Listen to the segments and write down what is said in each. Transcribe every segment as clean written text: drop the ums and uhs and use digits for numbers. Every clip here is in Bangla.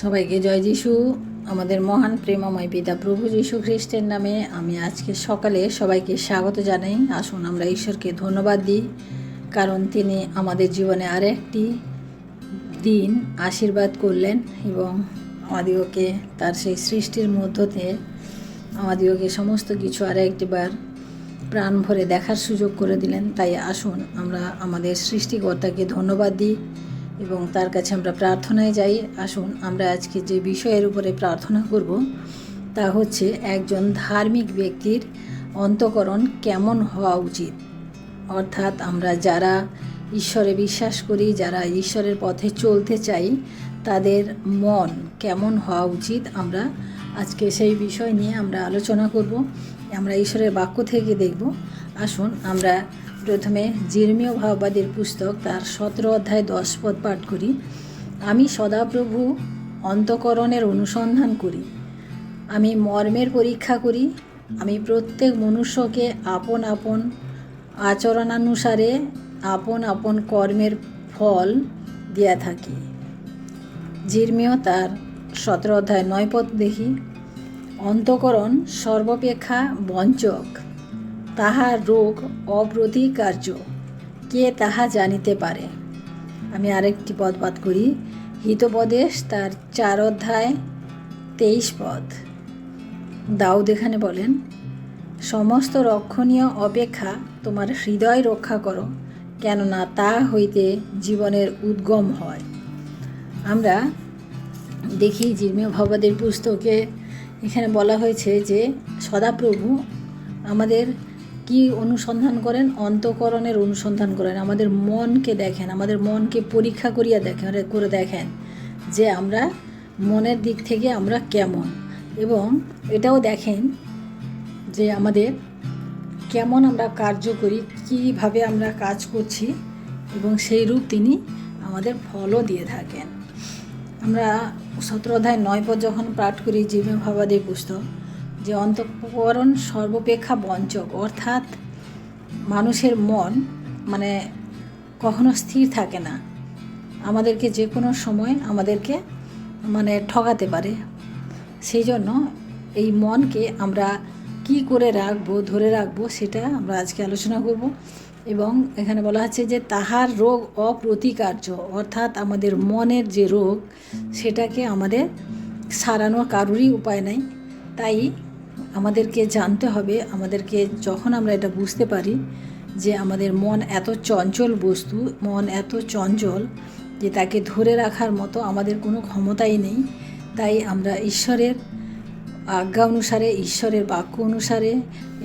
সবাইকে জয় যিশু। আমাদের মহান প্রেমময় পিতা প্রভু যীশু খ্রিস্টের নামে আমি আজকে সকালে সবাইকে স্বাগত জানাই। আসুন আমরা ঈশ্বরকে ধন্যবাদ দিই, কারণ তিনি আমাদের জীবনে আরেকটি দিন আশীর্বাদ করলেন এবং আমাদিগকে তার সেই সৃষ্টির মধ্য দিয়ে আমাদিগকে সমস্ত কিছু আরেকটিবার প্রাণ ভরে দেখার সুযোগ করে দিলেন। তাই আসুন আমরা আমাদের সৃষ্টিকর্তাকে ধন্যবাদ দিই এবং তার কাছে আমরা প্রার্থনায় যাই। আসুন আমরা আজকে যে বিষয়ের উপরে প্রার্থনা করব তা হচ্ছে একজন ধার্মিক ব্যক্তির অন্তঃকরণ কেমন হওয়া উচিত। অর্থাৎ আমরা যারা ঈশ্বরে বিশ্বাস করি, যারা ঈশ্বরের পথে চলতে চাই, তাদের মন কেমন হওয়া উচিত, আমরা আজকে সেই বিষয় নিয়ে আমরা আলোচনা করব। আমরা ঈশ্বরের বাক্য থেকে দেখব। আসুন আমরা প্রথমে যির্মীয় ভাববাদীর পুস্তক তার 17 অধ্যায় 10 পদ পাঠ করি। আমি সদাপ্রভু অন্তঃকরণের অনুসন্ধান করি, আমি মর্মের পরীক্ষা করি, আমি প্রত্যেক মনুষ্যকে আপন আপন আচরণানুসারে আপন আপন কর্মের ফল দিয়া থাকি। যির্মীয় তার 17 অধ্যায় 9 পদ দেখি। অন্তঃকরণ সর্বাপেক্ষা বঞ্চক, তাহার রোগ অপ্রতিকার্য, কে তাহা জানিতে পারে। আমি আরেকটি পদ পাঠ করি। হিতোপদেশ তার 4 অধ্যায় 23 পদ। দাউদ এখানে বলেন, সমস্ত রক্ষণীয় অপেক্ষা তোমার হৃদয় রক্ষা করো, কেননা তা হইতে জীবনের উদ্গম হয়। আমরা দেখি যির্মীয় ভাববাদীর পুস্তকে এখানে বলা হয়েছে যে সদাপ্রভু আমাদের কি অনুসন্ধান করেন, অন্তঃকরণের অনুসন্ধান করেন, আমাদের মনকে দেখেন, আমাদের মনকে পরীক্ষা করিয়া দেখেন যে আমরা মনের দিক থেকে আমরা কেমন, এবং এটাও দেখেন যে আমাদের কেমন আমরা কার্য করি, কীভাবে আমরা কাজ করছি, এবং সেই রূপ তিনি আমাদের ফলও দিয়ে থাকেন। আমরা 17 অধ্যায় 9 পদ যখন পাঠ করি যির্মীয় ভাববাদীর পুস্তক, যে অন্তঃকরণ সর্বাপেক্ষা বঞ্চক, অর্থাৎ মানুষের মন কখনো স্থির থাকে না, আমাদেরকে যে কোনো সময় আমাদেরকে ঠকাতে পারে। সেই জন্য এই মনকে আমরা কি করে রাখবো, ধরে রাখবো, সেটা আমরা আজকে আলোচনা করব। এবং এখানে বলা হচ্ছে যে তাহার রোগ অপ্রতিকার্য, অর্থাৎ আমাদের মনের যে রোগ সেটাকে আমাদের সারানোর কারোরই উপায় নাই। তাই আমাদেরকে জানতে হবে, আমাদেরকে যখন আমরা এটা বুঝতে পারি যে আমাদের মন এত চঞ্চল বস্তু, মন এত চঞ্চল যে তাকে ধরে রাখার মতো আমাদের কোনো ক্ষমতাই নেই, তাই আমরা ঈশ্বরের আজ্ঞা অনুসারে, ঈশ্বরের বাক্য অনুসারে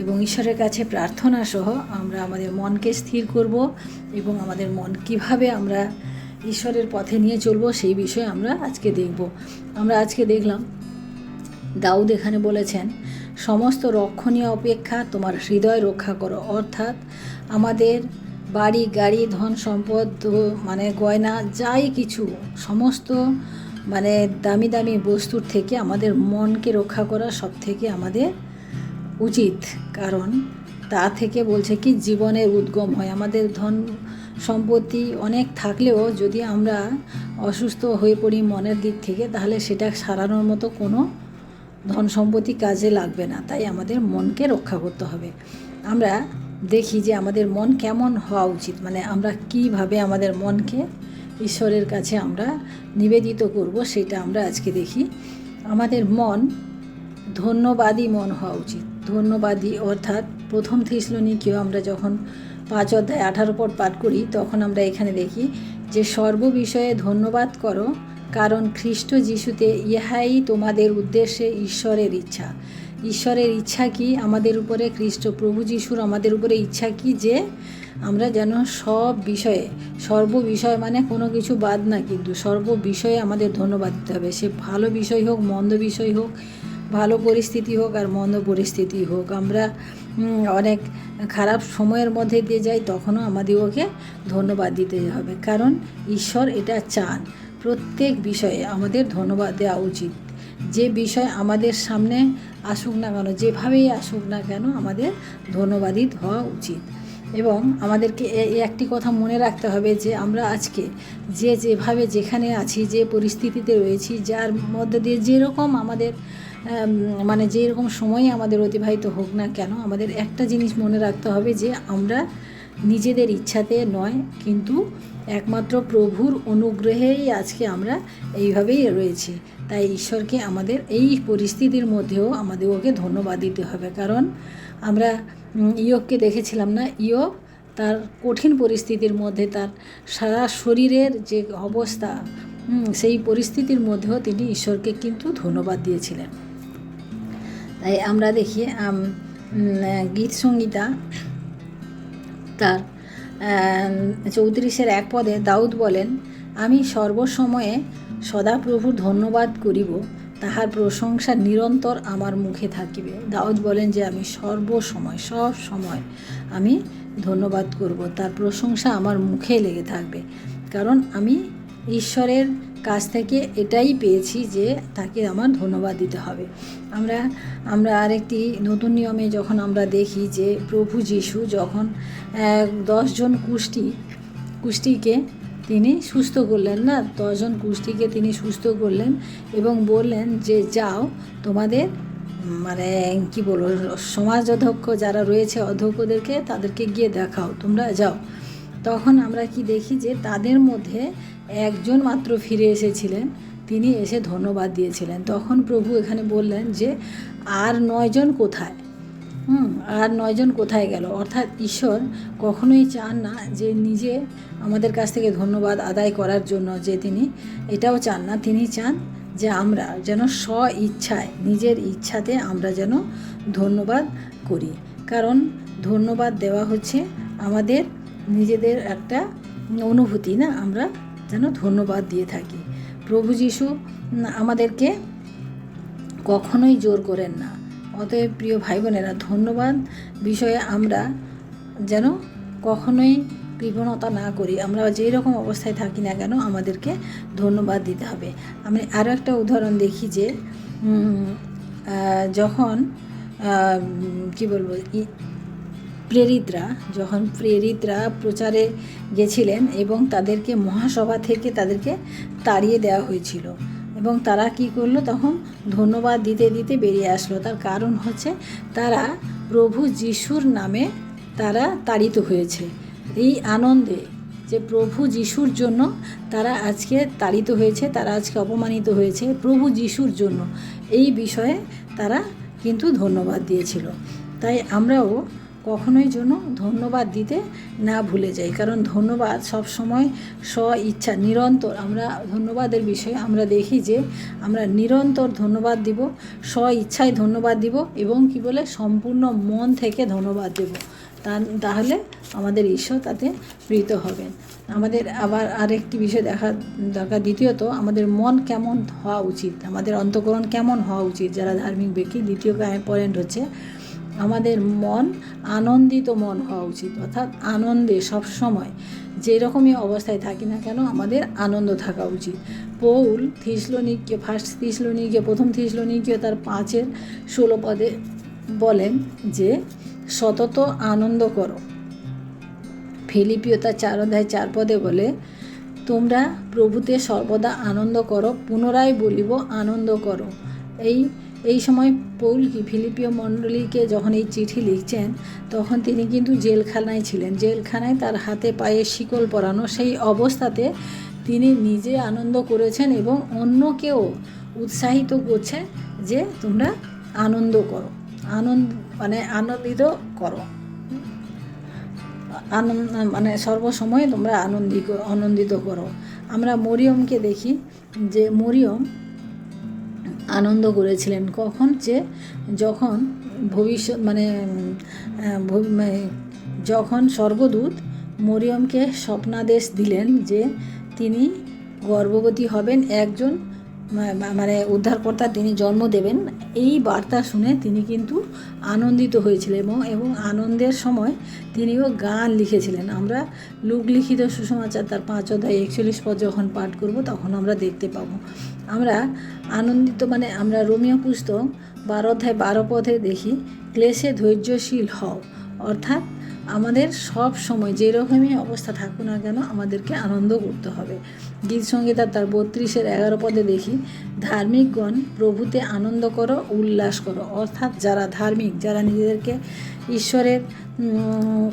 এবং ঈশ্বরের কাছে প্রার্থনা সহ আমরা আমাদের মনকে স্থির করব এবং আমাদের মন কিভাবে আমরা ঈশ্বরের পথে নিয়ে চলব সেই বিষয়ে আমরা আজকে দেখব। আমরা আজকে দেখলাম দাউদ এখানে বলেছেন, সমস্ত রক্ষণীয় অপেক্ষা তোমার হৃদয় রক্ষা করো, অর্থাৎ আমাদের বাড়ি গাড়ি ধন সম্পদ গয়না যাই কিছু, সমস্ত দামি দামি বস্তুর থেকে আমাদের মনকে রক্ষা করা সব থেকে আমাদের উচিত, কারণ তা থেকে বলছে কি জীবনের উদ্গম হয়। আমাদের ধন সম্পত্তি অনেক থাকলেও যদি আমরা অসুস্থ হয়ে পড়ি মনের দিক থেকে, তাহলে সেটা সারানোর মতো কোনো ধন সম্পত্তি কাজে লাগবে না। তাই আমাদের মনকে রক্ষা করতে হবে। আমরা দেখি যে আমাদের মন কেমন হওয়া উচিত, আমরা কিভাবে আমাদের মনকে ঈশ্বরের কাছে আমরা নিবেদিত করব, সেটা আমরা আজকে দেখি। আমাদের মন ধন্যবাদী মন হওয়া উচিত। ধন্যবাদী অর্থাৎ 1 থেসলোনিকীয় আমরা যখন 5 অধ্যায় 18 পদ পাঠ করি, তখন আমরা এখানে দেখি যে সর্ববিষয়ে ধন্যবাদ করো, কারণ খ্রিস্ট যিশুতে ইহাই তোমাদের উদ্দেশ্যে ঈশ্বরের ইচ্ছা। ঈশ্বরের ইচ্ছা কি আমাদের উপরে? খ্রিস্ট প্রভু যিশুর আমাদের উপরে ইচ্ছা কি? যে আমরা যেন সব বিষয়ে, সর্ববিষয় কোনো কিছু বাদ না, কিন্তু সর্ববিষয়ে আমাদের ধন্যবাদ দিতে হবে। সে ভালো বিষয় হোক, মন্দ বিষয় হোক, ভালো পরিস্থিতি হোক আর মন্দ পরিস্থিতি হোক, আমরা অনেক খারাপ সময়ের মধ্যে দিয়ে যাই, তখনও আমাদেরকে ধন্যবাদ দিতে হবে, কারণ ঈশ্বর এটা চান। প্রত্যেক বিষয়ে আমাদের ধন্যবাদ দেওয়া উচিত। যে বিষয় আমাদের সামনে আসুক না কেন, যেভাবেই আসুক না কেন, আমাদের ধন্যবাদিত হওয়া উচিত। এবং আমাদেরকে এই একটি কথা মনে রাখতে হবে যে আমরা আজকে যেভাবে যেখানে আছি, যে পরিস্থিতিতে রয়েছি, যার মধ্যে দিয়ে যেরকম আমাদের মানে যেরকম সময় আমাদের অতিবাহিত হোক না কেন, আমাদের একটা জিনিস মনে রাখতে হবে যে আমরা নিজেদের ইচ্ছাতে নয়, কিন্তু একমাত্র প্রভুর অনুগ্রহেই আজকে আমরা এইভাবেই রয়েছি। তাই ঈশ্বরকে আমাদের এই পরিস্থিতির মধ্যেও আমাদের ওকে ধন্যবাদ দিতে হবে। কারণ আমরা ইয়োবকে দেখেছিলাম না, ইয়োব তার কঠিন পরিস্থিতির মধ্যে তার সারা শরীরের যে অবস্থা, সেই পরিস্থিতির মধ্যেও তিনি ঈশ্বরকে কিন্তু ধন্যবাদ দিয়েছিলেন। তাই আমরা দেখি গীত সংগীতা তার 34-1 পদে দাউদ বলেন, আমি সর্বসময়ে সদাপ্রভুর ধন্যবাদ করিব, তাহার প্রশংসা নিরন্তর আমার মুখে থাকিবে। দাউদ বলেন যে আমি সর্বসময় সব সময় আমি ধন্যবাদ করব, তার প্রশংসা আমার মুখে লেগে থাকবে। কারণ আমি ঈশ্বরের কাছ থেকে এটাই পেয়েছি যে তাকে আমার ধন্যবাদ দিতে হবে। আমরা আরেকটি নতুন নিয়মে যখন আমরা দেখি যে প্রভু যীশু যখন 10 জন কুষ্ঠীকে তিনি সুস্থ করলেন না, 10 জন কুষ্ঠীকে তিনি সুস্থ করলেন এবং বললেন যে যাও তোমাদের মানে কি বলবো সমাজ অধ্যক্ষ যারা রয়েছে অধ্যক্ষদেরকে তাদেরকে গিয়ে দেখাও, তোমরা যাও। তখন আমরা কি দেখি যে তাদের মধ্যে একজন মাত্র ফিরে এসেছিলেন, তিনি এসে ধন্যবাদ দিয়েছিলেন। তখন প্রভু এখানে বললেন যে আর 9 জন কোথায়, আর 9 জন কোথায় গেল। অর্থাৎ ঈশ্বর কখনোই চান না যে নিজে আমাদের কাছ থেকে ধন্যবাদ আদায় করার জন্য, যে তিনি এটাও চান না, তিনি চান যে আমরা যেন ইচ্ছায় নিজের ইচ্ছাতে আমরা যেন ধন্যবাদ করি। কারণ ধন্যবাদ দেওয়া হচ্ছে আমাদের নিজেদের একটা অনুভূতি না, আমরা যেন ধন্যবাদ দিয়ে থাকি। প্রভু যীশু আমাদেরকে কখনোই জোর করেন না। অতএব প্রিয় ভাই বোনেরা, ধন্যবাদ বিষয়ে আমরা যেন কখনোই কৃপণতা না করি। আমরা যেই রকম অবস্থায় থাকি না কেন আমাদেরকে ধন্যবাদ দিতে হবে। আমি আরও একটা উদাহরণ দেখি যে যখন কি বলবো প্রেরিতরা প্রচারে গেছিলেন এবং তাদেরকে মহাসভা থেকে তাদেরকে তাড়িয়ে দেওয়া হয়েছিল এবং তারা কি করলো, তখন ধন্যবাদ দিতে দিতে বেরিয়ে আসলো। তার কারণ হচ্ছে তারা প্রভু যিশুর নামে তারা তাড়িত হয়েছে। এই আনন্দে যে প্রভু যিশুর জন্য তারা আজকে তাড়িত হয়েছে, তারা আজকে অপমানিত হয়েছে প্রভু যিশুর জন্য, এই বিষয়ে তারা কিন্তু ধন্যবাদ দিয়েছিল। তাই আমরাও কখনোই যেন ধন্যবাদ দিতে না ভুলে যাই। কারণ ধন্যবাদ সবসময় ইচ্ছা নিরন্তর, আমরা ধন্যবাদের বিষয়ে আমরা দেখি যে আমরা নিরন্তর ধন্যবাদ দিব, ইচ্ছায় ধন্যবাদ দিব এবং কি বলে সম্পূর্ণ মন থেকে ধন্যবাদ দেব। তাহলে আমাদের ঈশ্বর তাতে প্রীত হবেন। আমাদের আবার আরেকটি বিষয় দেখা দরকার, দ্বিতীয়ত আমাদের মন কেমন হওয়া উচিত, আমাদের অন্তঃকরণ কেমন হওয়া উচিত যারা ধার্মিক ব্যক্তি। দ্বিতীয় পয়েন্ট হচ্ছে আমাদের মন আনন্দিত মন হওয়া উচিত। অর্থাৎ আনন্দে সবসময় যেরকমই অবস্থায় থাকি না কেন আমাদের আনন্দ থাকা উচিত। পৌল প্রথম থিসলনিকীয় তার 5:16 পদে বলেন যে সতত আনন্দ করো। ফিলিপিও তার 4:4 পদে বলে তোমরা প্রভুতে সর্বদা আনন্দ করো, পুনরায় বলিব আনন্দ করো। এই সময় পৌল ফিলিপিও মণ্ডলীকে যখন এই চিঠি লিখছেন তখন তিনি কিন্তু জেলখানায় ছিলেন। জেলখানায় তার হাতে পায়ে শিকল পরানো, সেই অবস্থাতে তিনি নিজে আনন্দ করেছেন এবং অন্যকেও উৎসাহিত করছেন যে তোমরা আনন্দ করো, আনন্দিত করো, সর্বসময় তোমরা আনন্দিত করো। আমরা মরিয়মকে দেখি যে মরিয়ম আনন্দ করেছিলেন কখন, যে যখন যখন স্বর্গদূত মরিয়মকে স্বপ্নাদেশ দিলেন যে তিনি গর্ভবতী হবেন, একজন উদ্ধারকর্তা তিনি জন্ম দেবেন। এই বার্তা শুনে তিনি কিন্তু আনন্দিত হয়েছিলেন এবং আনন্দের সময় তিনিও গান লিখেছিলেন। আমরা লুক লিখিত সুসমাচার তার 5:41 পদ যখন পাঠ করব তখন আমরা দেখতে পাবো। আমরা আনন্দিত আমরা রোমীয় পুস্তক 12:12 পদে দেখি ক্লেশে ধৈর্যশীল হও, অর্থাৎ আমাদের সব সময় যেরকমই অবস্থা থাকুক না কেন আমাদেরকে আনন্দ করতে হবে। গীত সংহিতা তার 32-11 পদে দেখি, ধার্মিকগণ প্রভুতে আনন্দ করো, উল্লাস করো। অর্থাৎ যারা ধার্মিক, যারা নিজেদেরকে ঈশ্বরের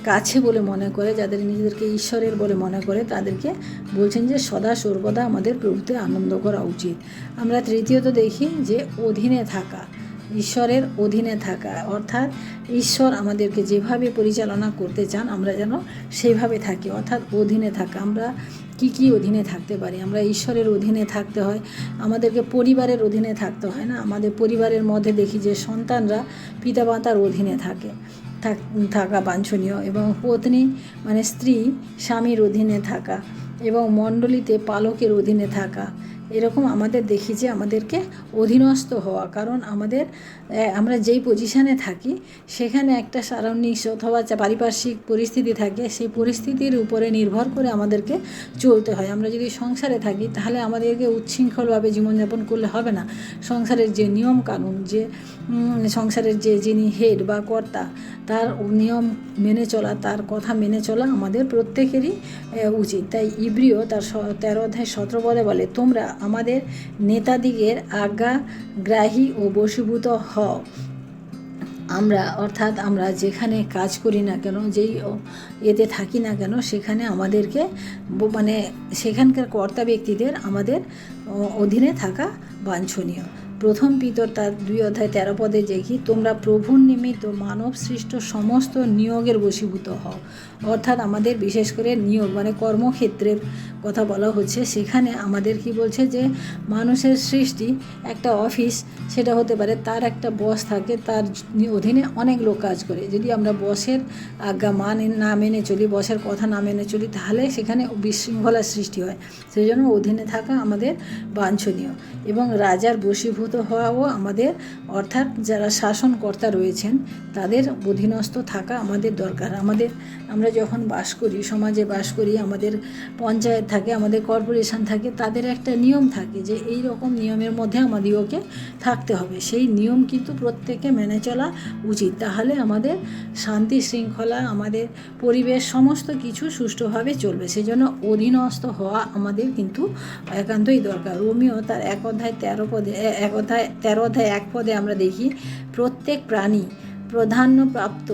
কাছে বলে মনে করে, যাদের নিজেদেরকে ঈশ্বরের বলে মনে করে, তাদেরকে বলছেন যে সদা সর্বদা আমাদের প্রভুতে আনন্দ করা উচিত। আমরা তৃতীয়ত দেখি যে অধীনে থাকা, ঈশ্বরের অধীনে থাকা, অর্থাৎ ঈশ্বর আমাদেরকে যেভাবে পরিচালনা করতে চান আমরা যেন সেইভাবে থাকি, অর্থাৎ অধীনে থাকা। আমরা কি অধীনে থাকতে পারি? আমরা ঈশ্বরের অধীনে থাকতে হয়, আমাদেরকে পরিবারের অধীনে থাকতে হয় না। আমাদের পরিবারের মধ্যে দেখি যে সন্তানরা পিতামাতার অধীনে থাকা বাঞ্ছনীয়, এবং পত্নী মানে স্ত্রী স্বামীর অধীনে থাকা, এবং মণ্ডলীতে পালকের অধীনে থাকা। এরকম আমাদের দেখি যে আমাদেরকে অধীনস্থ হওয়া, কারণ আমরা যেই পজিশানে থাকি সেখানে একটা সারাউন্ডিংস অথবা পারিপার্শ্বিক পরিস্থিতি থাকে, সেই পরিস্থিতির উপরে নির্ভর করে আমাদেরকে চলতে হয়। আমরা যদি সংসারে থাকি তাহলে আমাদেরকে উচ্ছৃঙ্খলভাবে জীবনযাপন করলে হবে না। সংসারের যে নিয়ম কানুন, যে সংসারের যিনি হেড বা কর্তা, তার নিয়ম মেনে চলা, তার কথা মেনে চলা আমাদের প্রত্যেকেরই উচিত। তাই ইব্রিয় তার 13-17 পদে বলে, তোমরা আমাদের নেতাদিগের আজ্ঞাগ্রাহী ও বশীভূত হও। অর্থাৎ আমরা যেখানে কাজ করি না কেন, যেই এতে থাকি না কেন, সেখানে আমাদেরকে মানে সেখানকার কর্তা ব্যক্তিদের আমাদের অধীনে থাকা বাঞ্ছনীয়। প্রথম পিতর তার 2-13 পদে দেখি, তোমরা প্রভুর নিমিত্ত মানব সৃষ্ট সমস্ত নিয়োগের বশীভূত হও। অর্থাৎ আমাদের বিশেষ করে নিয়োগ মানে কর্মক্ষেত্রের কথা বলা হচ্ছে। সেখানে আমাদের কি বলছে যে মানুষের সৃষ্টি একটা অফিস, সেটা হতে পারে তার একটা বস থাকে, তার অধীনে অনেক লোক কাজ করে। যদি আমরা বসের আজ্ঞা না মেনে চলি, বসের কথা না মেনে চলি, তাহলে সেখানে বিশৃঙ্খলার সৃষ্টি হয়। সেই জন্য অধীনে থাকা আমাদের বাঞ্ছনীয়, এবং রাজার বশীভূত হওয়াও আমাদের, অর্থাৎ যারা শাসনকর্তা রয়েছেন তাদের অধীনস্থ থাকা আমাদের দরকার। আমরা যখন বাস করি, সমাজে বাস করি, আমাদের পঞ্চায়েত থাকে, আমাদের কর্পোরেশন থাকে, তাদের একটা নিয়ম থাকে যে এই রকম নিয়মের মধ্যে আমাদেরকে থাকতে হবে। সেই নিয়ম কিন্তু প্রত্যেকে মেনে চলা উচিত, তাহলে আমাদের শান্তি শৃঙ্খলা, আমাদের পরিবেশ সমস্ত কিছু সুষ্ঠুভাবে চলবে। সেই জন্য অধীনস্থ হওয়া আমাদের কিন্তু একান্তই দরকার। রোমিও তার 1 পদে আমরা দেখি, প্রত্যেক প্রাণী প্রাধান্যপ্রাপ্ত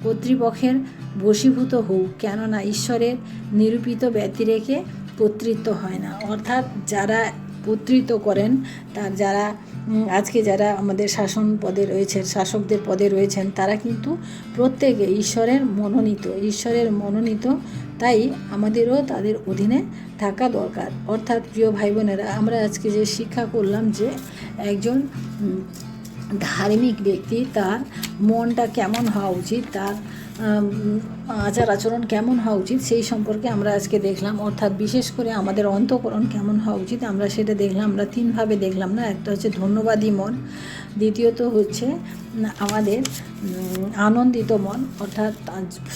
কর্তৃপক্ষের বশীভূত হোক, কেননা ঈশ্বরের নিরূপিত ব্যতিরেকে কর্তৃত্ব হয় না। অর্থাৎ যারা কর্তৃত্ব করেন, আজকে যারা আমাদের শাসকদের পদে রয়েছেন, তারা কিন্তু প্রত্যেকে ঈশ্বরের মনোনীত। তাই আমাদেরও তাদের অধীনে থাকা দরকার। অর্থাৎ প্রিয় ভাই বোনেরা, আমরা আজকে যে শিক্ষা করলাম যে একজন ধার্মিক ব্যক্তি, তার মনটা কেমন হওয়া উচিত, তার আচার আচরণ কেমন হওয়া উচিত, সেই সম্পর্কে আমরা আজকে দেখলাম। অর্থাৎ বিশেষ করে আমাদের অন্তঃকরণ কেমন হওয়া উচিত আমরা সেটা দেখলাম। আমরা 3ভাবে দেখলাম না, একটা হচ্ছে ধন্যবাদী মন, দ্বিতীয়ত হচ্ছে আমাদের আনন্দিত মন, অর্থাৎ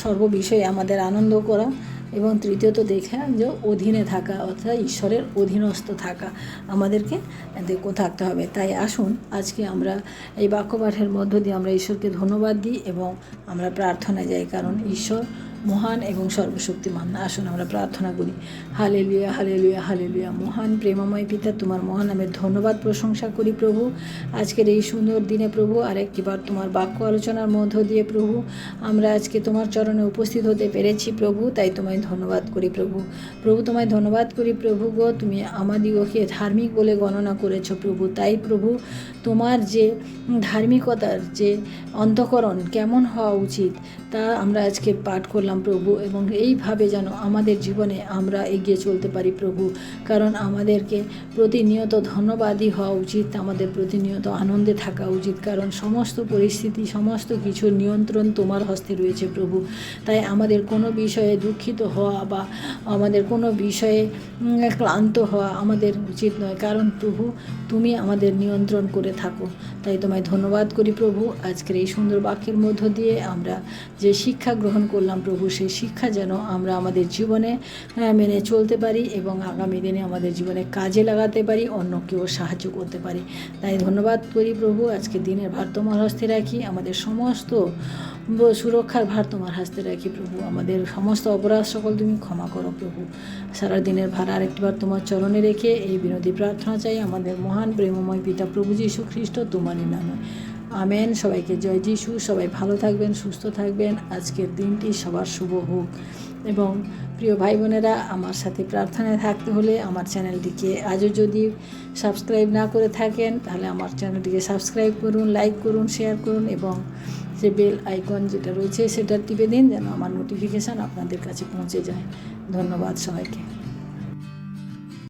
সর্ববিষয়ে আমাদের আনন্দ করা, এবং তৃতীয়ত দেখে যে অধীনে থাকা, অর্থাৎ ঈশ্বরের অধীনস্থ থাকা আমাদেরকে থাকতে হবে। তাই আসুন আজকে আমরা এই বাক্যপাঠের মধ্য দিয়ে আমরা ঈশ্বরকে ধন্যবাদ দিই এবং আমরা প্রার্থনায় যাই, কারণ ঈশ্বর মহান এবং সর্বশক্তিমান। আসুন আমরা প্রার্থনা করি। Hallelujah, hallelujah, hallelujah. মহান প্রেমময় পিতা, তোমার মহান নামের ধন্যবাদ প্রশংসা করি প্রভু। আজকের এই সুন্দর দিনে প্রভু আরেকটিবার তোমার বাক্য আলোচনার মধ্য দিয়ে প্রভু আমরা আজকে তোমার চরণে উপস্থিত হতে পেরেছি প্রভু, তাই তোমায় ধন্যবাদ করি প্রভু। তোমায় ধন্যবাদ করি প্রভু গো, তুমি আমাদিগকে ধার্মিক বলে গণনা করেছো প্রভু। তাই প্রভু তোমার যে ধার্মিকতার যে অন্তঃকরণ কেমন হওয়া উচিত তা আমরা আজকে পাঠ করলাম প্রভু, এবং এইভাবে যেন আমাদের জীবনে আমরা এগিয়ে চলতে পারি প্রভু। কারণ আমাদেরকে প্রতিনিয়ত ধন্যবাদী হওয়া উচিত, আমাদের প্রতিনিয়ত আনন্দে থাকা উচিত, কারণ সমস্ত পরিস্থিতি, সমস্ত কিছুর নিয়ন্ত্রণ তোমার হস্তে রয়েছে প্রভু। তাই আমাদের কোনো বিষয়ে দুঃখিত হওয়া বা আমাদের কোনো বিষয়ে ক্লান্ত হওয়া আমাদের উচিত নয়, কারণ প্রভু তুমি আমাদের নিয়ন্ত্রণ করে থাকো। তাই তোমায় ধন্যবাদ করি প্রভু। আজকের এই সুন্দর বাক্যের মধ্য দিয়ে আমরা যে শিক্ষা গ্রহণ করলাম প্রভু, প্রভু সেই শিক্ষা যেন আমরা আমাদের জীবনে মেনে চলতে পারি এবং আগামী দিনে আমাদের জীবনে কাজে লাগাতে পারি, অন্যকেও সাহায্য করতে পারি। তাই ধন্যবাদ করি প্রভু, আজকে দিনের ভার তোমার হস্তে রাখি, আমাদের সমস্ত সুরক্ষার ভার তোমার হাতে রাখি প্রভু। আমাদের সমস্ত অপরাধ সকল তুমি ক্ষমা করো প্রভু। সারা দিনের ভার আরেকটিবার তোমার চরণে রেখে এই বিনতি প্রার্থনা চাই আমাদের মহান প্রেমময় পিতা প্রভু যীশু খ্রিস্ট তোমারই নামে, আমেন। সবাইকে জয় যিশু। সবাই ভালো থাকবেন, সুস্থ থাকবেন। আজকের দিনটি সবার শুভ হোক। এবং প্রিয় ভাই বোনেরা, আমার সাথে প্রার্থনায় থাকতে হলে আমার চ্যানেলটিকে আজও যদি সাবস্ক্রাইব না করে থাকেন তাহলে আমার চ্যানেলটিকে সাবস্ক্রাইব করুন, লাইক করুন, শেয়ার করুন এবং যে বেল আইকন যেটা রয়েছে সেটা টিপে দিন যেন আমার নোটিফিকেশান আপনাদের কাছে পৌঁছে যায়। ধন্যবাদ সবাইকে।